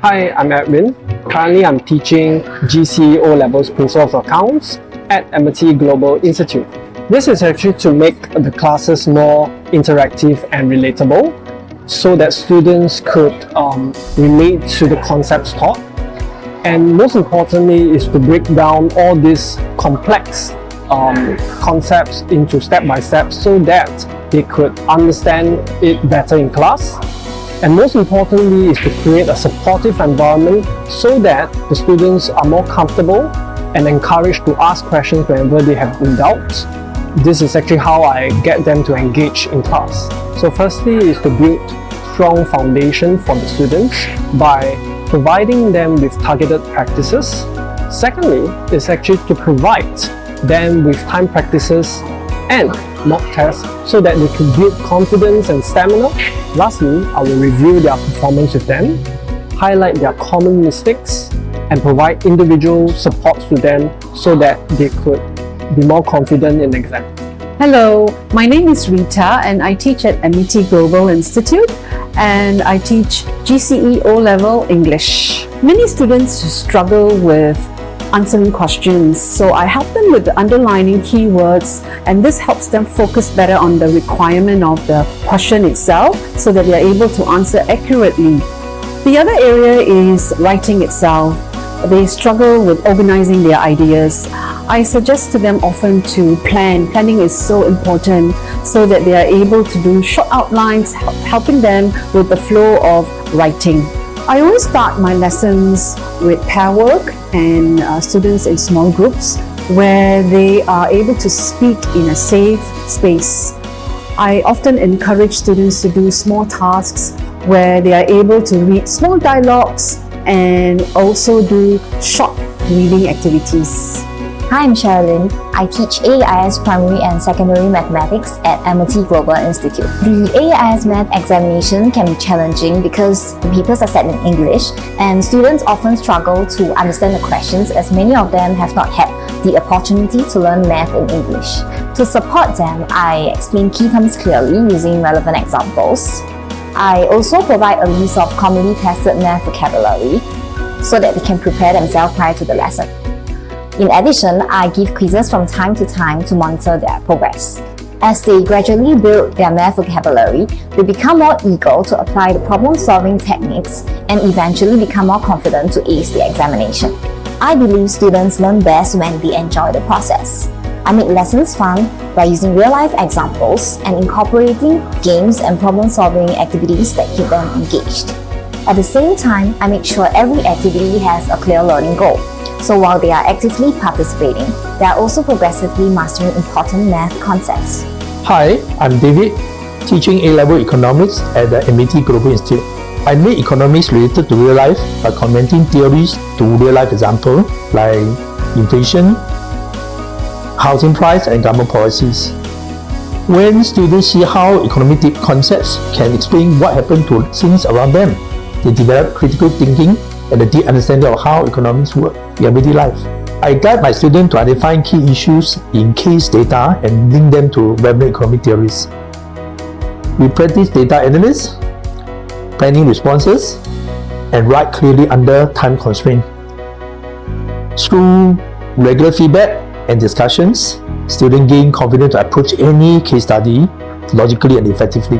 Hi, I'm Edwin. Currently, I'm teaching GCE O-Levels Principles of Accounts at Amity Global Institute. This is actually to make the classes more interactive and relatable so that students could relate to the concepts taught. And most importantly is to break down all these complex concepts into step-by-step so that they could understand it better in class. And most importantly is to create a supportive environment so that the students are more comfortable and encouraged to ask questions whenever they have doubts. This is actually how I get them to engage in class. So firstly is to build strong foundation for the students by providing them with targeted practices. Secondly is actually to provide them with time practices and mock tests so that they can build confidence and stamina. Lastly, I will review their performance with them, highlight their common mistakes, and provide individual supports to them so that they could be more confident in exam. Hello, my name is Rita and I teach at Amity Global Institute and I teach GCE O-Level English. Many students struggle with answering questions, so I help them with the underlining keywords, and this helps them focus better on the requirement of the question itself so that they are able to answer accurately. The other area is writing itself. They struggle with organizing their ideas. I suggest to them often to plan. Planning is so important so that they are able to do short outlines, helping them with the flow of writing. I always start my lessons with pair work and students in small groups where they are able to speak in a safe space. I often encourage students to do small tasks where they are able to read small dialogues and also do short reading activities. Hi, I'm Sherilyn. I teach AEIS Primary and Secondary Mathematics at Amity Global Institute. The AEIS Math examination can be challenging because the papers are set in English and students often struggle to understand the questions as many of them have not had the opportunity to learn math in English. To support them, I explain key terms clearly using relevant examples. I also provide a list of commonly tested math vocabulary so that they can prepare themselves prior to the lesson. In addition, I give quizzes from time to time to monitor their progress. As they gradually build their math vocabulary, they become more eager to apply the problem-solving techniques and eventually become more confident to ace the examination. I believe students learn best when they enjoy the process. I make lessons fun by using real-life examples and incorporating games and problem-solving activities that keep them engaged. At the same time, I make sure every activity has a clear learning goal. So while they are actively participating, they are also progressively mastering important math concepts. Hi, I'm David, teaching A-Level Economics at the Amity Global Institute. I make economics related to real life by converting theories to real-life examples like inflation, housing price, and government policies. When students see how economic deep concepts can explain what happened to things around them, they develop critical thinking and a deep understanding of how economics work in everyday life. I guide my students to identify key issues in case data and link them to relevant economic theories. We practice data analysis, planning responses, and write clearly under time constraint. Through regular feedback and discussions, students gain confidence to approach any case study logically and effectively.